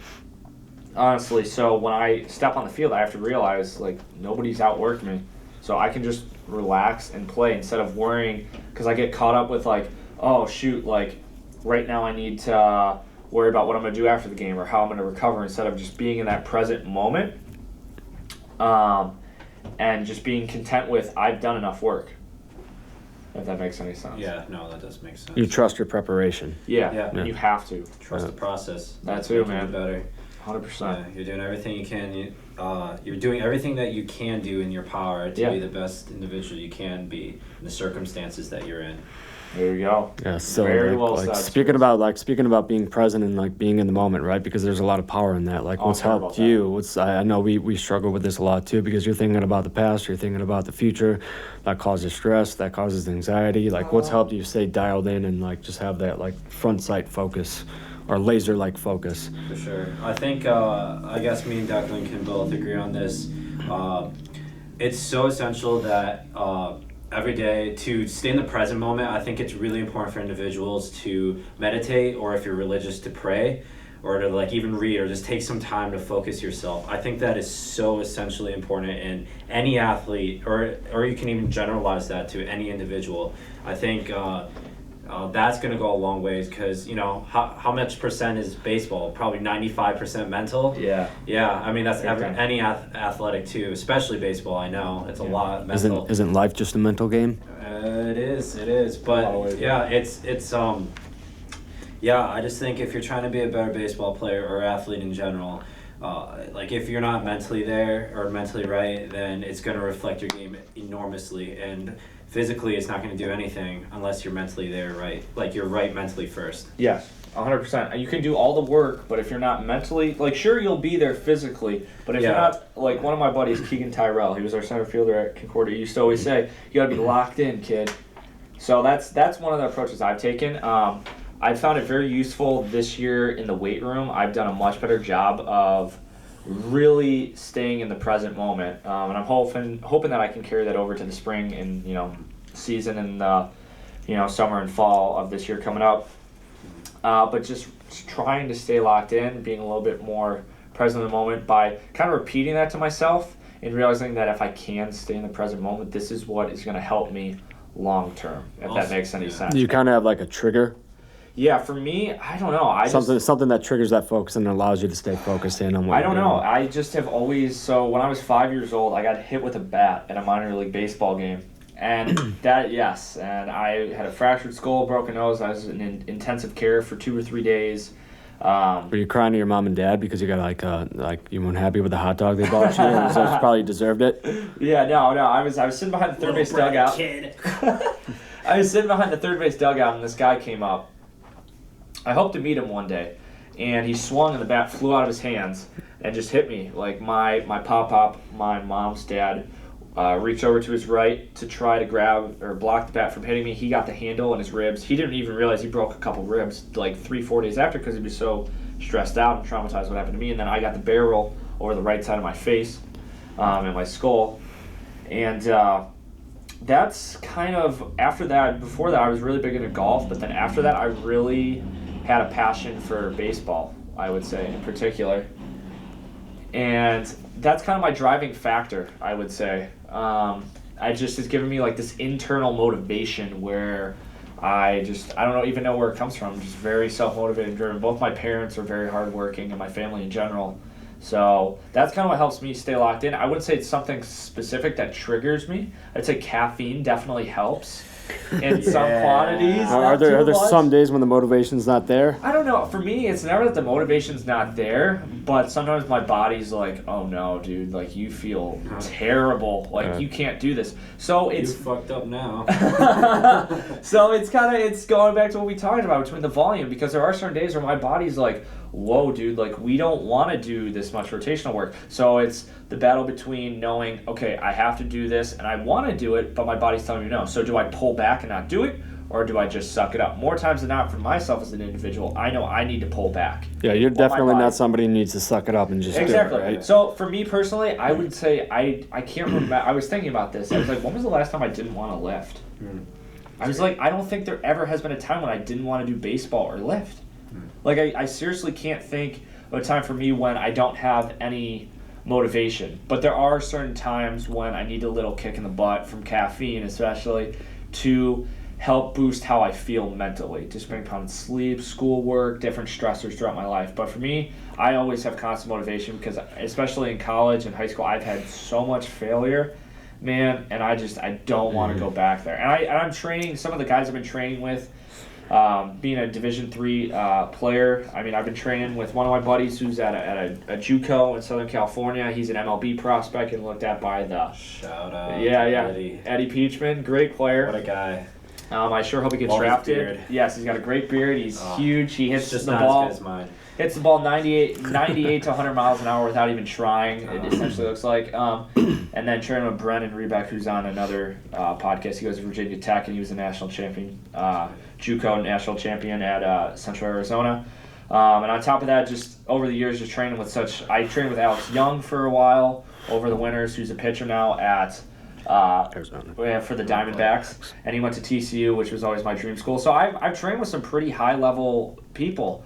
honestly. So when I step on the field, I have to realize like nobody's outworked me, so I can just relax and play instead of worrying, because I get caught up with like, oh shoot, like right now I need to worry about what I'm gonna do after the game or how I'm gonna recover, instead of just being in that present moment. And just being content with I've done enough work. If that makes any sense. Yeah, no, that does make sense. You trust your preparation. Yeah. Yeah. You have to. Trust the process. That That's too, making you man. better. 100%. Yeah, you're doing everything you can. You're doing everything that you can do in your power to Yeah. be the best individual you can be in the circumstances that you're in. There you go. Yeah. So Very like, well like said. speaking about being present and like being in the moment, right? Because there's a lot of power in that. Like Oh, what's I'm sorry helped about you? I know we struggle with this a lot too, because you're thinking about the past, you're thinking about the future. That causes stress. That causes anxiety. Like what's helped you stay dialed in and like just have that like front sight focus, or laser like focus. For sure. I think, I guess me and Declan can both agree on this. It's so essential that every day to stay in the present moment. I think it's really important for individuals to meditate, or if you're religious, to pray, or to like even read, or just take some time to focus yourself. I think that is so essentially important in any athlete, or you can even generalize that to any individual. I think that's going to go a long ways, because how much percent is baseball? Probably 95% mental. Yeah. Yeah, I mean that's Okay. any athletic too, especially baseball. I know it's a lot mental. Isn't life just a mental game? It is, but Always, yeah, it's yeah. I just think if you're trying to be a better baseball player or athlete in general, like if you're not mentally there or mentally right, then it's going to reflect your game enormously, and physically it's not going to do anything unless you're mentally there, right? Like you're right mentally first. Yes. 100%. You can do all the work, but if you're not mentally, like, sure, you'll be there physically, but if you're Yeah. not, like, one of my buddies, Keegan Tyrell, he was our center fielder at Concordia, he used to always say, you gotta be locked in, kid. So that's one of the approaches I've taken. I've found it very useful this year in the weight room. I've done a much better job of really staying in the present moment, and I'm hoping that I can carry that over to the spring and season and summer and fall of this year coming up. But just trying to stay locked in, being a little bit more present in the moment by kind of repeating that to myself and realizing that if I can stay in the present moment, this is what is going to help me long term, if that Also, makes any yeah. sense. You kind of have like a trigger, Yeah, for me, I don't know. something that triggers that focus and allows you to stay focused in on what I you're don't know. doing. I just have always, so when I was 5 years old, I got hit with a bat at a minor league baseball game. And and I had a fractured skull, broken nose. I was in intensive care for 2 or 3 days. Were you crying to your mom and dad because you got like you weren't happy with the hot dog they bought you, and so probably deserved it? Yeah, no. I was sitting behind the third base dugout. Kid. I was sitting behind the third base dugout, and this guy came up. I hope to meet him one day, and he swung, and the bat flew out of his hands and just hit me. Like my pop, my mom's dad, reached over to his right to try to grab or block the bat from hitting me. He got the handle in his ribs. He didn't even realize he broke a couple ribs like 3-4 days after, because he was so stressed out and traumatized what happened to me. And then I got the barrel over the right side of my face and my skull. And that's kind of, after that, before that I was really big into golf, but then after that I really had a passion for baseball, I would say, in particular. And that's kind of my driving factor, I would say. It's given me like this internal motivation where I don't even know where it comes from. I'm just very self-motivated and driven. Both my parents are very hardworking, and my family in general. So that's kind of what helps me stay locked in. I wouldn't say it's something specific that triggers me. I'd say caffeine definitely helps in some quantities. Are not there too much. some days when the motivation's not there? I don't know. For me, it's never that the motivation's not there, but sometimes my body's like, "Oh no, dude! Like you feel terrible. Like Yeah. you can't do this." So You it's fucked up now. so it's going back to what we talked about between the volume, because there are certain days where my body's like, whoa, dude, like we don't want to do this much rotational work. So it's the battle between knowing, okay, I have to do this and I want to do it, but my body's telling me no. So do I pull back and not do it, or do I just suck it up? More times than not, for myself as an individual, I know I need to pull back. Yeah, you're Well, my definitely body- not somebody who needs to suck it up and just Exactly. do it, right? So for me personally, I would say I can't remember. I was thinking about this. I was like, when was the last time I didn't want to lift? I was like, I don't think there ever has been a time when I didn't want to do baseball or lift. Like I seriously can't think of a time for me when I don't have any motivation. But there are certain times when I need a little kick in the butt from caffeine, especially, to help boost how I feel mentally, just bring upon sleep, schoolwork, different stressors throughout my life. But for me, I always have constant motivation because, especially in college and high school, I've had so much failure, man, and I don't want to go back there. And I'm training, some of the guys I've been training with, being a Division III player. I mean, I've been training with one of my buddies who's at a JUCO in Southern California. He's an MLB prospect and looked at by the Shout out. Eddie Peachman, great player. What a guy. I sure hope he gets Love his drafted. beard. Yes, he's got a great beard. He's huge. He hits It's just the not ball. as good as mine. Hits the ball 98 to 100 miles an hour without even trying. It essentially looks like. And then training with Brennan Rebeck, who's on another podcast. He goes to Virginia Tech, and he was a national champion, JUCO national champion at Central Arizona. And on top of that, just over the years, just training with I trained with Alex Young for a while over the winters, who's a pitcher now at Arizona. for the Diamondbacks, and he went to TCU, which was always my dream school. So I've trained with some pretty high level people.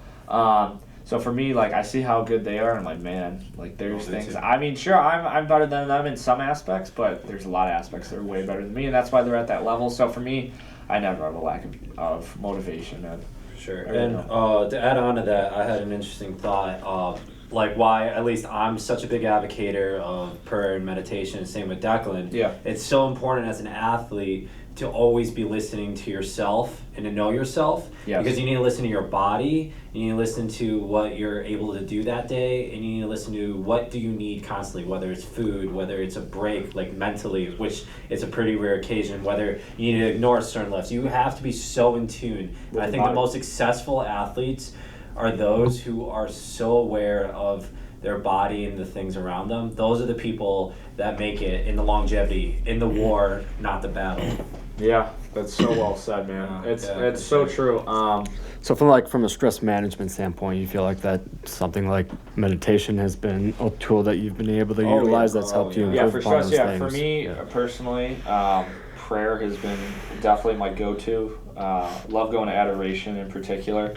So for me, like I see how good they are, and I'm like, man, like there's Oh, me things. too. I mean, sure, I'm better than them in some aspects, but there's a lot of aspects that are way better than me, and that's why they're at that level. So for me, I never have a lack of motivation. And Sure. I don't And to add on to that, I had an interesting thought. Like why, at least I'm such a big advocator of prayer and meditation, same with Declan. Yeah. It's so important as an athlete to always be listening to yourself and to know yourself. Yes. Because you need to listen to your body, you need to listen to what you're able to do that day, and you need to listen to what do you need constantly, whether it's food, whether it's a break, like mentally, which is a pretty rare occasion, whether you need to ignore certain lifts. You have to be so in tune. And I think the most successful athletes are those who are so aware of their body and the things around them. Those are the people that make it in the longevity, in the war, not the battle. yeah, that's so well said, man. Yeah, It's yeah, so for true. So from a stress management standpoint, you feel like that something like meditation has been a tool that you've been able to Oh, yeah. utilize that's Oh, helped you yeah. improve Yeah, for upon stress. those Yeah, for things? me Yeah. personally, prayer has been definitely my go-to. Love going to adoration in particular.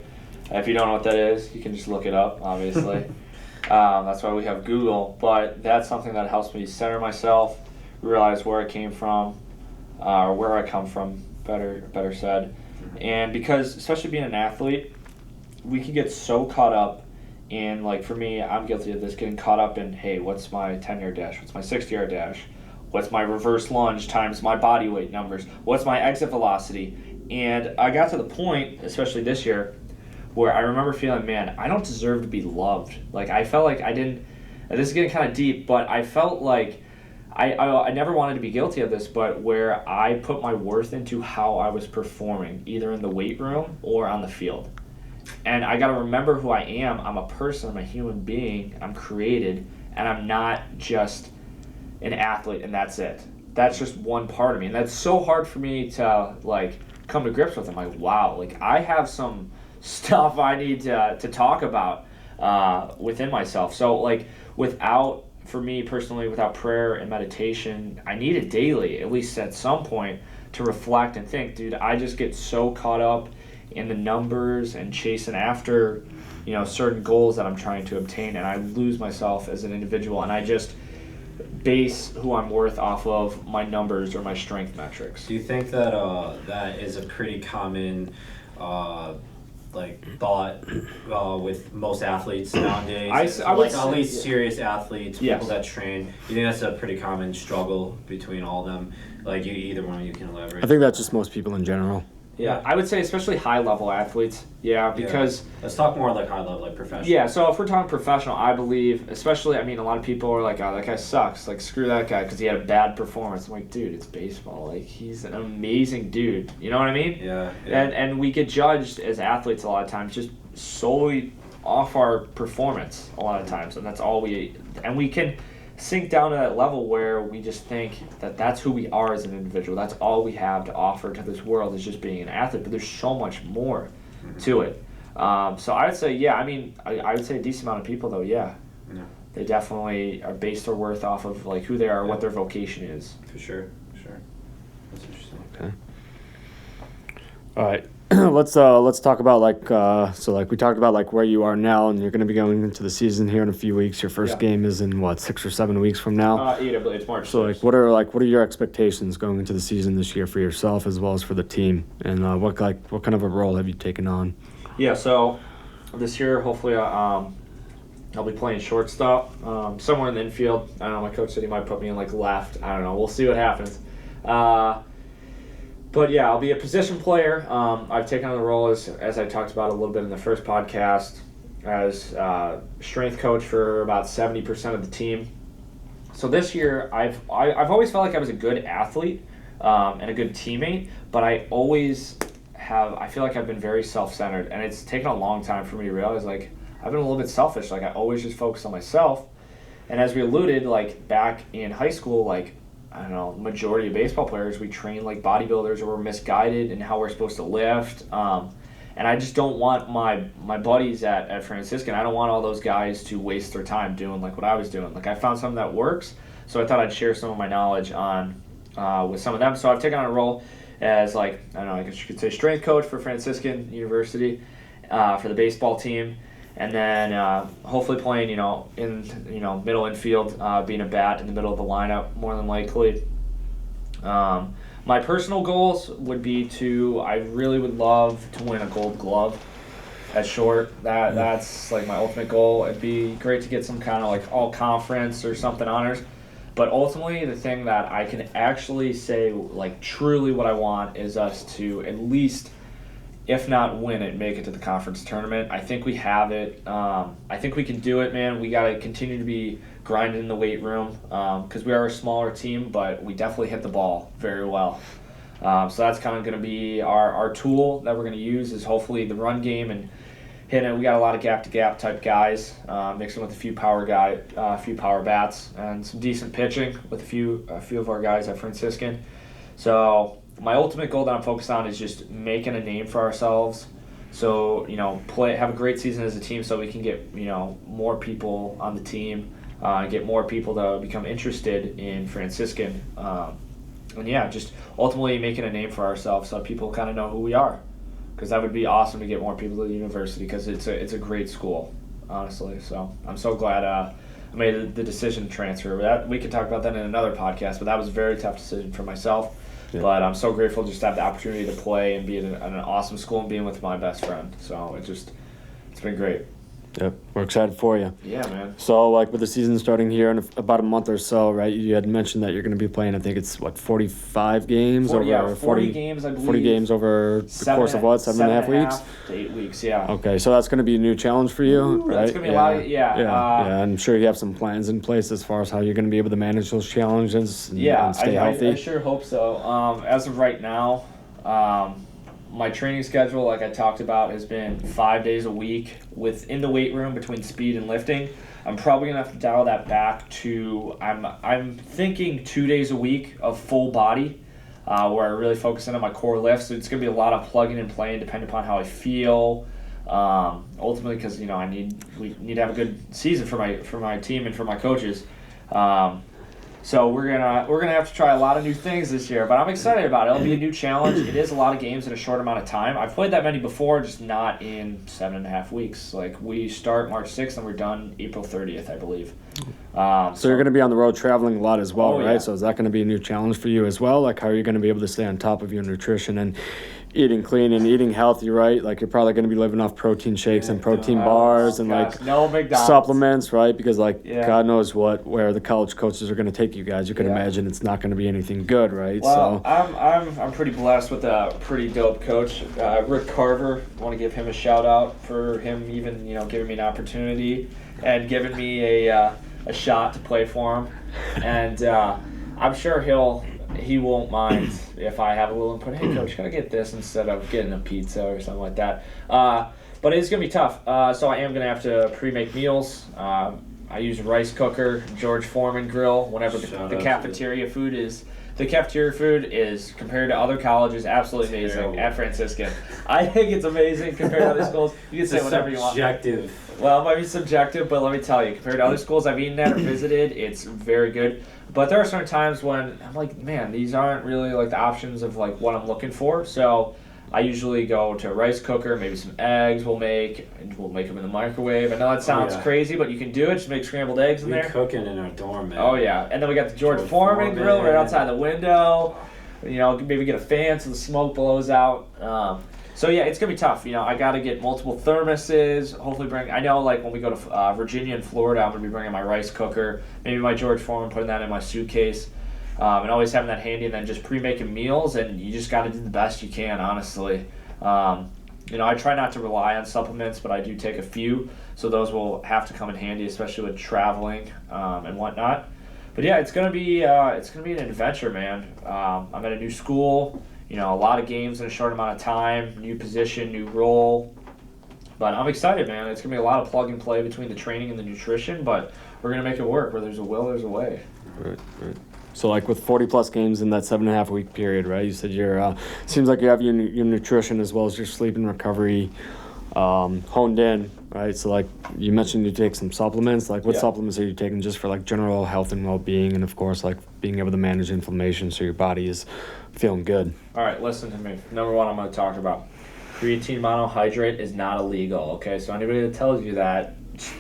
If you don't know what that is, you can just look it up, obviously. That's why we have Google. But that's something that helps me center myself, realize where I came from, or where I come from, better said. And because, especially being an athlete, we can get so caught up in, like for me, I'm guilty of this, getting caught up in, hey, what's my 10-yard dash? What's my 60-yard dash? What's my reverse lunge times my body weight numbers? What's my exit velocity? And I got to the point, especially this year, where I remember feeling, man, I don't deserve to be loved. Like, I felt like I didn't, and this is getting kind of deep, but I felt like I never wanted to be guilty of this, but where I put my worth into how I was performing, either in the weight room or on the field. And I got to remember who I am. I'm a person, I'm a human being, I'm created, and I'm not just an athlete and that's it. That's just one part of me. And that's so hard for me to, like, come to grips with. I'm like, wow, like, I have some stuff I need to talk about within myself. So, like, for me personally, without prayer and meditation, I need it daily, at least at some point, to reflect and think, dude, I just get so caught up in the numbers and chasing after, certain goals that I'm trying to obtain, and I lose myself as an individual, and I just base who I'm worth off of my numbers or my strength metrics. Do you think that that is a pretty common thought with most athletes nowadays. I would at say, least yeah. serious athletes, Yes. people that train. You think that's a pretty common struggle between all of them? Like either one of you can elaborate. I think that's just most people in general. Yeah, I would say especially high-level athletes. Yeah, because Let's talk more like high level, like professional. yeah. So if we're talking professional, I believe, especially, I mean, a lot of people are like, "Oh, that guy sucks. Like, screw that guy because he had a bad performance." I'm like, dude, it's baseball. Like, he's an amazing dude. You know what I mean? Yeah. And we get judged as athletes a lot of times just solely off our performance a lot of times, and that's all we can sink down to that level where we just think that that's who we are as an individual. That's all we have to offer to this world is just being an athlete. But there's so much more to it. So I would say, yeah. I mean, I would say a decent amount of people, though. Yeah, they definitely are based their worth off of like who they are, what their vocation is. For sure. That's interesting. Okay. All right. Let's talk about we talked about like where you are now, and you're going to be going into the season here in a few weeks. Your first game is in what, 6 or 7 weeks from now. 8, I believe it's March. So 6th. what are your expectations going into the season this year for yourself as well as for the team, and what kind of a role have you taken on? Yeah, so this year, hopefully, I'll be playing shortstop, somewhere in the infield. I don't know, my coach said he might put me in, like, left. I don't know. We'll see what happens. But, yeah, I'll be a position player. I've taken on the role, as I talked about a little bit in the first podcast, as strength coach for about 70% of the team. So this year, I've always felt like I was a good athlete and a good teammate, but I feel like I've been very self-centered, and it's taken a long time for me to realize, like, I've been a little bit selfish. Like, I always just focus on myself. And as we alluded, like, back in high school, like, I don't know, majority of baseball players, we train like bodybuilders, or we're misguided in how we're supposed to lift. And I just don't want my buddies at Franciscan, I don't want all those guys to waste their time doing like what I was doing. Like, I found something that works, so I thought I'd share some of my knowledge on with some of them. So I've taken on a role as, like, I don't know, I guess you could say strength coach for Franciscan University for the baseball team. And then hopefully playing, in middle infield, being a bat in the middle of the lineup more than likely. My personal goals would be I really would love to win a Gold Glove at short. That's like my ultimate goal. It'd be great to get some kind of like all conference or something honors. But ultimately, the thing that I can actually say, like, truly what I want is us to at least, if not win it, make it to the conference tournament. I think we have it. I think we can do it, man. We got to continue to be grinding in the weight room because we are a smaller team, but we definitely hit the ball very well. So that's kind of going to be our tool that we're going to use is hopefully the run game and hitting it. We got a lot of gap-to-gap type guys, mixing with a few power bats, and some decent pitching with a few of our guys at Franciscan. So my ultimate goal that I'm focused on is just making a name for ourselves. So, have a great season as a team so we can get, more people on the team, get more people to become interested in Franciscan. And yeah, just ultimately making a name for ourselves so people kind of know who we are. Because that would be awesome to get more people to the university because it's a great school, honestly. So I'm so glad I made the decision to transfer. We could talk about that in another podcast, but that was a very tough decision for myself. Yeah. But I'm so grateful just to have the opportunity to play and be at an awesome school and being with my best friend. So it's been great. Yep, we're excited for you. Yeah, man. So, like, with the season starting here in about a month or so, right? You had mentioned that you're going to be playing, I think it's, 45 games? 40 games, I believe. 40 games over the course of what, 7.5 weeks? 7.5 to 8 weeks, yeah. Okay, so that's going to be a new challenge for you, right? That's going to be a lot of, Yeah, I'm sure you have some plans in place as far as how you're going to be able to manage those challenges and stay healthy. I sure hope so. As of right now, my training schedule, like I talked about, has been 5 days a week within the weight room between speed and lifting. I'm probably gonna have to dial that back to I'm thinking 2 days a week of full body, where I really focus in on my core lifts. So it's gonna be a lot of plugging and playing, depending upon how I feel. Ultimately, because we need to have a good season for my team and for my coaches. So we're gonna have to try a lot of new things this year, but I'm excited about it. It'll be a new challenge. It is a lot of games in a short amount of time. I've played that many before, just not in 7.5 weeks. Like, we start March 6th and we're done April 30th, I believe. So you're going to be on the road traveling a lot as well, Oh, right? yeah. So is that going to be a new challenge for you as well? Like, how are you going to be able to stay on top of your nutrition and eating clean and eating healthy, right? Like, you're probably going to be living off protein shakes and protein bars and like no McDonald's. supplements, right? Because like Yeah. God knows where the college coaches are going to take you guys. You can Yeah. imagine it's not going to be anything good, right? Well, So I'm pretty blessed with a pretty dope coach, Rick Carver. I want to give him a shout out for him even giving me an opportunity and giving me a shot to play for him, and I'm sure he won't mind if I have a little input. Hey, coach, can I get this instead of getting a pizza or something like that? But it's gonna be tough. So I am gonna have to pre-make meals. I use a rice cooker, George Foreman grill. Whenever the cafeteria food is. The cafeteria food is, compared to other colleges, absolutely amazing Terrible. at Franciscan. I think it's amazing compared to other schools. You can say whatever you want. Subjective. Well, it might be subjective, but let me tell you, compared to other schools I've eaten at or visited, it's very good. But there are certain times when I'm like, man, these aren't really like the options of like what I'm looking for. So I usually go to a rice cooker, maybe some eggs we'll make them in the microwave. I know that sounds yeah. crazy, but you can do it. Just make scrambled eggs in We there. cooking in our dorm, man. Oh yeah, and then we got the George George Foreman Foreman. grill right outside the window. Maybe get a fan so the smoke blows out. So yeah, it's gonna be tough. I got to get multiple thermoses. Hopefully I know like when we go to Virginia and Florida, I'm gonna be bringing my rice cooker, maybe my George Foreman, putting that in my suitcase, and always having that handy. And then just pre-making meals, and you just got to do the best you can, honestly. I try not to rely on supplements, but I do take a few, so those will have to come in handy, especially with traveling and whatnot. But yeah, it's gonna be an adventure, man. I'm at a new school, a lot of games in a short amount of time, new position, new role. But I'm excited, man. It's gonna be a lot of plug and play between the training and the nutrition, but we're gonna make it work. Where there's a will, there's a way. Right. So like with 40 plus games in that 7.5 week period, right? You said you're seems like you have your nutrition as well as your sleep and recovery honed in, right? So like you mentioned you take some supplements. Like what Yeah. supplements are you taking just for like general health and well-being, and of course like being able to manage inflammation so your body is feeling good? All right, listen to me. Number one, I'm going to talk about creatine monohydrate is not illegal. Okay, so anybody that tells you that,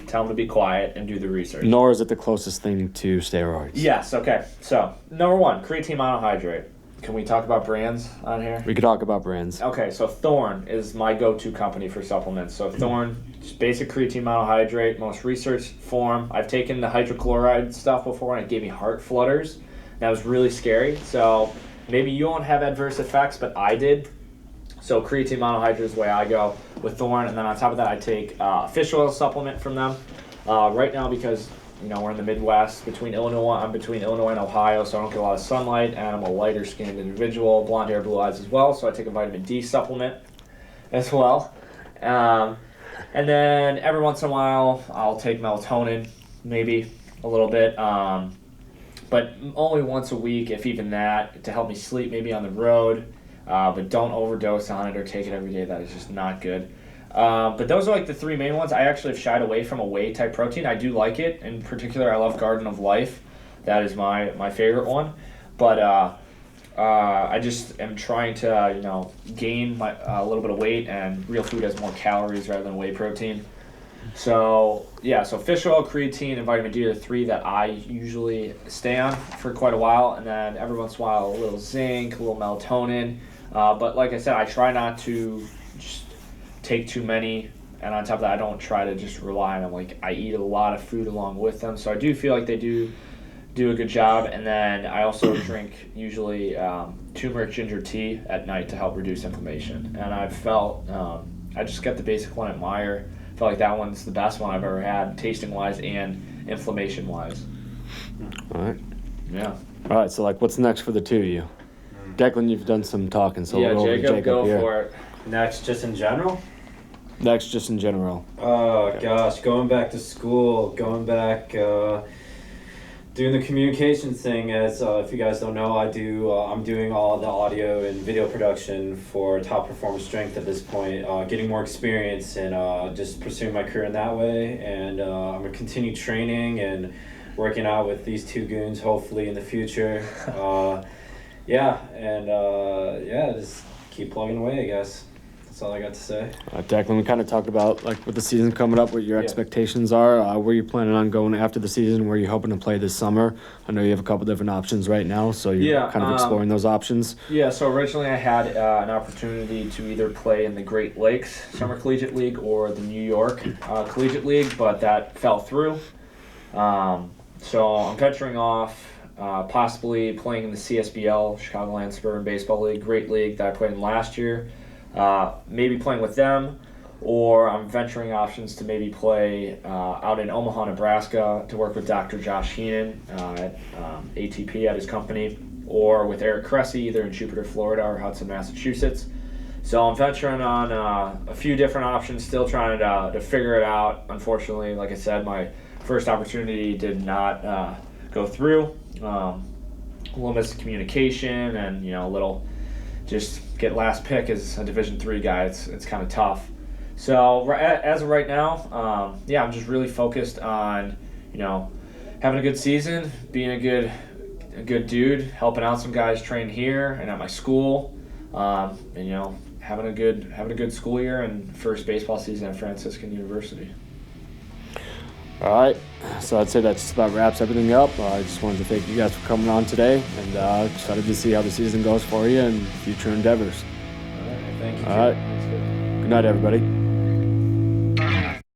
tell them to be quiet and do the research. Nor is it the closest thing to steroids. Yes. Okay. So number one, creatine monohydrate. Can we talk about brands on here? We could talk about brands. Okay, so Thorne is my go-to company for supplements. So Thorne, just basic creatine monohydrate, most researched form. I've taken the hydrochloride stuff before and it gave me heart flutters. That was really scary. So maybe you won't have adverse effects, but I did. So creatine monohydrate is the way I go with Thorne. And then on top of that, I take fish oil supplement from them. Right now, because we're in the Midwest, I'm between Illinois and Ohio, so I don't get a lot of sunlight, and I'm a lighter skinned individual, blonde hair, blue eyes as well, so I take a vitamin D supplement as well. And then every once in a while, I'll take melatonin, maybe a little bit, but only once a week, if even that, to help me sleep maybe on the road, but don't overdose on it or take it every day. That is just not good. But those are like the three main ones. I actually have shied away from a whey type protein. I do like it. In particular, I love Garden of Life. That is my favorite one. But I just am trying to gain a little bit of weight, and real food has more calories rather than whey protein. So yeah, so fish oil, creatine, and vitamin D are the three that I usually stay on for quite a while, and then every once in a while a little zinc, a little melatonin. But like I said, I try not to just take too many, and on top of that, I don't try to just rely on them. Like I eat a lot of food along with them, so I do feel like they do a good job. And then I also drink usually turmeric ginger tea at night to help reduce inflammation. And I've felt I just got the basic one at Meijer. I feel like that one's the best one I've ever had, tasting wise and inflammation wise. All right. Yeah. All right. So like, what's next for the two of you? Declan, you've done some talking, so Yeah, we'll go over to Jacob, Jacob go here. for it. Next, just in general. Next, just in general. Oh gosh, going back to school, going back, doing the communication thing. As if you guys don't know, I'm doing all the audio and video production for Top Performance Strength at this point. Getting more experience and just pursuing my career in that way. And I'm gonna continue training and working out with these two goons, hopefully in the future. Just keep plugging away, I guess. That's all I got to say. Declan, we kind of talked about like with the season coming up, what your Yeah. expectations are. Where you planning on going after the season? Where you hoping to play this summer? I know you have a couple different options right now, so you're Yeah, kind of exploring those options. Yeah, so originally I had an opportunity to either play in the Great Lakes Summer Collegiate League or the New York Collegiate League, but that fell through. So I'm venturing off, possibly playing in the CSBL, Chicagoland Suburban Baseball League, great league that I played in last year. Maybe playing with them, or I'm venturing options to maybe play out in Omaha, Nebraska, to work with Dr. Josh Heenan at ATP at his company, or with Eric Cressy either in Jupiter, Florida, or Hudson, Massachusetts. So I'm venturing on a few different options, still trying to figure it out. Unfortunately, like I said, my first opportunity did not go through. A little miscommunication and a little just get last pick as a Division III guy. It's kind of tough. So as of right now, I'm just really focused on having a good season, being a good dude, helping out some guys train here and at my school, and having a good school year and first baseball season at Franciscan University. All right, so I'd say that just about wraps everything up. I just wanted to thank you guys for coming on today, and excited to see how the season goes for you and future endeavors. All right, thank you. All right. That's good. Good night, everybody.